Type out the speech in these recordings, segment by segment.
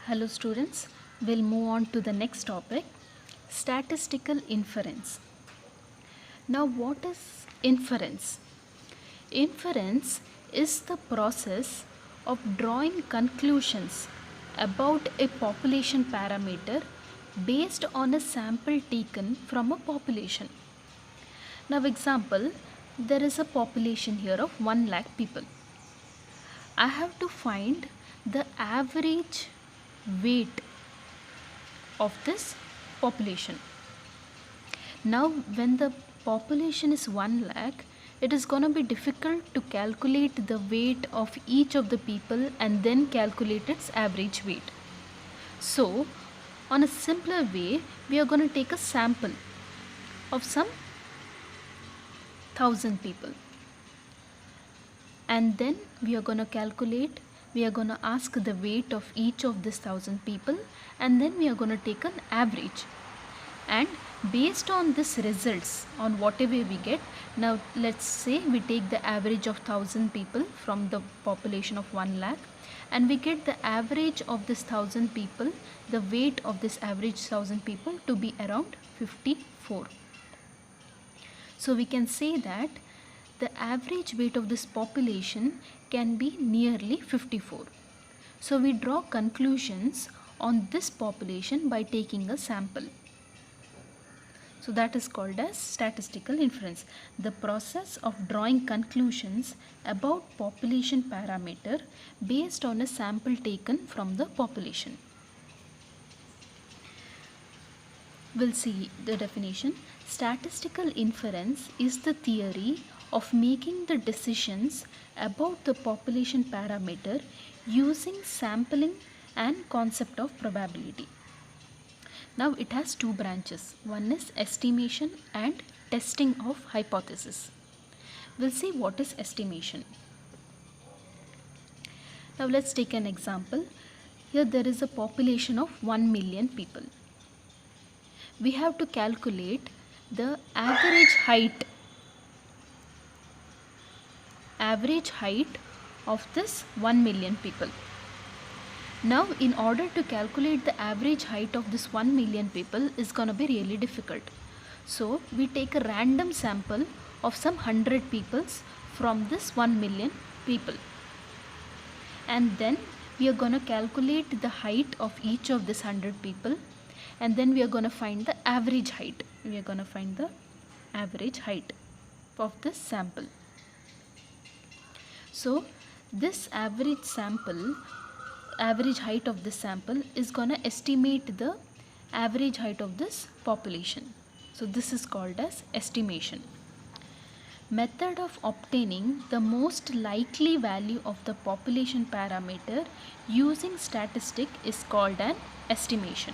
Hello students, we'll move on to the next topic, statistical inference. Now what is inference? Inference is the process of drawing conclusions about a population parameter based on a sample taken from a population. Now example, there is a population here of 1 lakh people. I have to find the average weight of this population. Now when the population is 1 lakh, it is going to be difficult to calculate the weight of each of the people and then calculate its average weight. So on a simpler way, we are going to take a sample of some 1000 people, and then we are going to ask the weight of each of this 1000 people, and then we are going to take an average, and based on this results, on whatever we get, now let's say we take the average of 1000 people from the population of 1 lakh, and we get the average of this 1000 people, the weight of this average 1000 people to be around 54. So we can say that the average weight of this population can be nearly 54. So we draw conclusions on this population by taking a sample. So that is called as statistical inference, the process of drawing conclusions about population parameter based on a sample taken from the population. We'll see the definition. Statistical inference is the theory of making the decisions about the population parameter using sampling and concept of probability. Now it has two branches. One is estimation and testing of hypothesis. We'll see what is estimation. Now let's take an example. Here there is a population of 1 million people. We have to calculate the average height of this 1 million people. Now in order to calculate the average height of this 1 million people is going to be really difficult. So we take a random sample of some 100 peoples from this 1 million people, and then we are going to calculate the height of each of this 100 people, and then we are going to find the average height. We are going to find the average height of this sample. So this average height of this sample is going to estimate the average height of this population. So this is called as estimation. Method of obtaining the most likely value of the population parameter using statistic is called an estimation.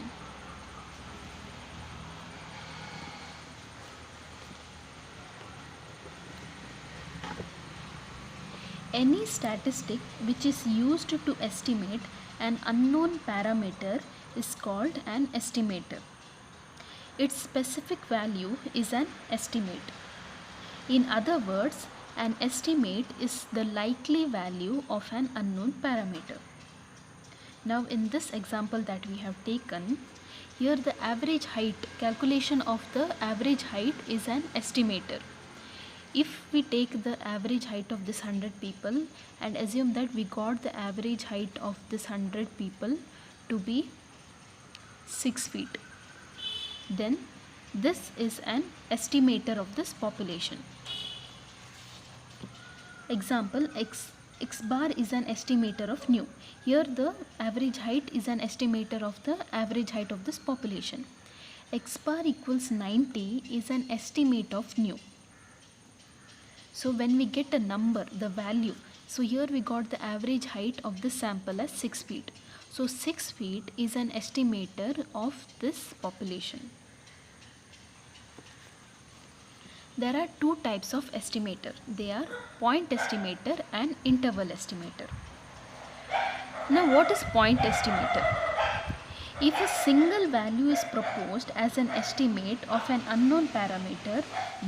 Any statistic which is used to estimate an unknown parameter is called an estimator. Its specific value is an estimate. In other words, an estimate is the likely value of an unknown parameter. Now in this example that we have taken, here the average height, calculation of the average height is an estimator. If we take the average height of this 100 people and assume that we got the average height of this 100 people to be 6 feet, then this is an estimator of this population. Example, x bar is an estimator of nu. Here the average height is an estimator of the average height of this population. X bar equals 90 is an estimate of nu. So when we get a number, the value, so here we got the average height of this sample as 6 feet. So 6 feet is an estimator of this population. There are two types of estimator. They are point estimator and interval estimator. Now what is point estimator? If a single value is proposed as an estimate of an unknown parameter,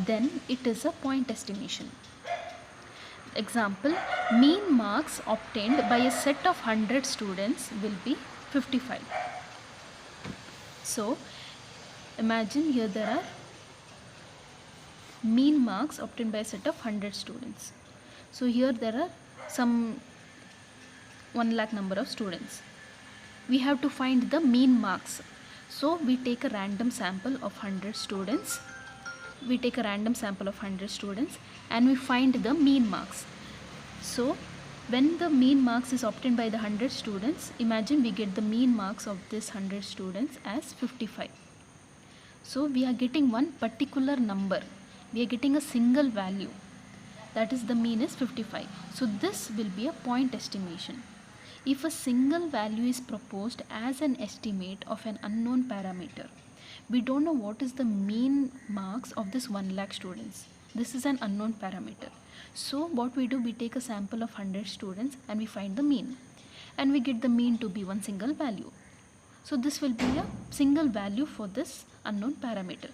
then it is a point estimation. Example, Mean marks obtained by a set of 100 students will be 55. So imagine here there are mean marks obtained by a set of 100 students. So here there are some 1 lakh number of students. We have to find the mean marks. So we take a random sample of 100 students. We take a random sample of 100 students and we find the mean marks. So when the mean marks is obtained by the 100 students, imagine we get the mean marks of this 100 students as 55. So we are getting one particular number. We are getting a single value. That is, the mean is 55. So this will be a point estimation. If a single value is proposed as an estimate of an unknown parameter, we don't know what is the mean marks of this 1 lakh students. This is an unknown parameter. So what we do, we take a sample of 100 students and we find the mean. And we get the mean to be one single value. So this will be a single value for this unknown parameter.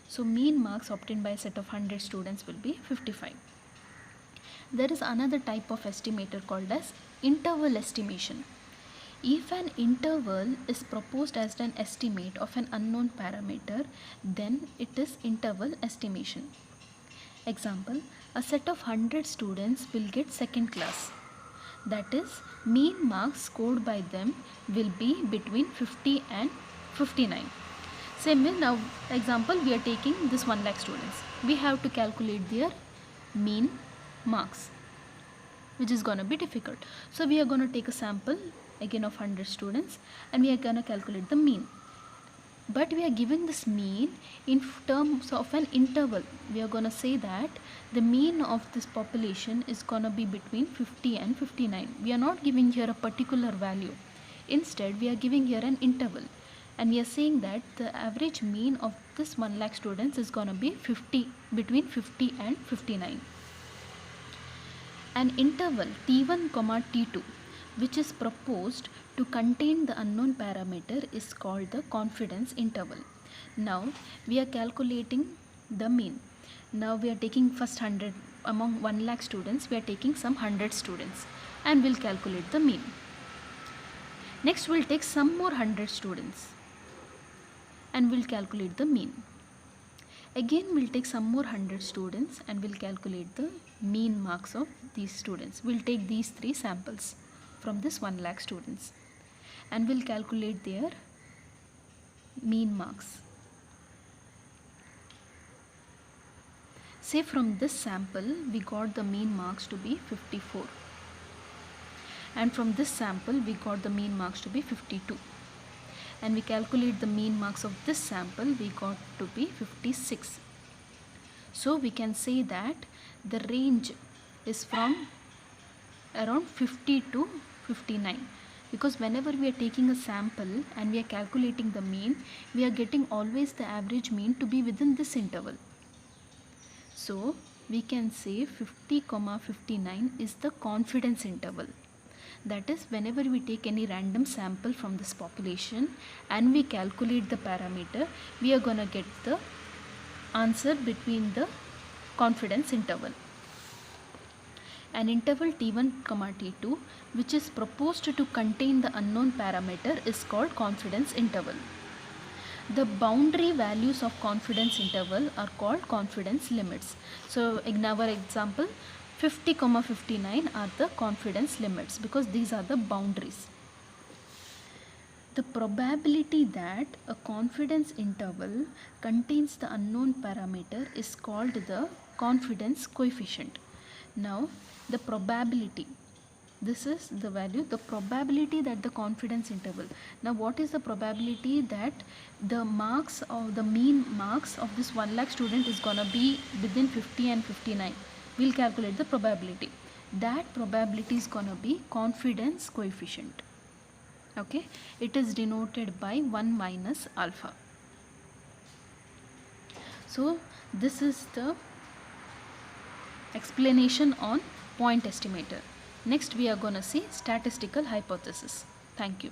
So mean marks obtained by a set of 100 students will be 55. There is another type of estimator called as interval estimation. If an interval is proposed as an estimate of an unknown parameter, then it is interval estimation. Example, a set of 100 students will get second class. That is, mean marks scored by them will be between 50 and 59. Same way, now example, we are taking this 1 lakh students. We have to calculate their mean marks, which is going to be difficult. So we are going to take a sample again of 100 students and we are going to calculate the mean. But we are given this mean in terms of an interval. We are going to say that the mean of this population is going to be between 50 and 59. We are not giving here a particular value. Instead, we are giving here an interval. And we are saying that the average mean of this 1 lakh students is going to be between 50 and 59. An interval T1, T2, which is proposed to contain the unknown parameter, is called the confidence interval. Now we are calculating the mean. Now we are taking first 100 among 1 lakh students, we are taking some 100 students and we'll calculate the mean. Next we'll take some more 100 students and we'll calculate the mean. Again we'll take some more 100 students and we'll calculate the mean marks of these students. We'll take these 3 samples from this 1 lakh students and we'll calculate their mean marks. Say from this sample we got the mean marks to be 54 and from this sample we got the mean marks to be 52 and we calculate the mean marks of this sample, we got to be 56. So we can say that the range is from around 50 to 59, because whenever we are taking a sample and we are calculating the mean, we are getting always the average mean to be within this interval. So we can say 50, 59 is the confidence interval. That is, whenever we take any random sample from this population and we calculate the parameter, we are going to get the answer between the confidence interval. An interval T1, T2, which is proposed to contain the unknown parameter, is called confidence interval. The boundary values of confidence interval are called confidence limits. So in our example, 50, 59 are the confidence limits because these are the boundaries. The probability that a confidence interval contains the unknown parameter is called the confidence coefficient. Now the probability, this is the value, the probability that the confidence interval. Now what is the probability that the marks of the mean marks of this 1 lakh student is gonna be within 50 and 59? We'll calculate the probability. That probability is gonna be confidence coefficient. Okay, it is denoted by 1 minus alpha. So this is the explanation on point estimator. Next we are going to see statistical hypothesis. Thank you.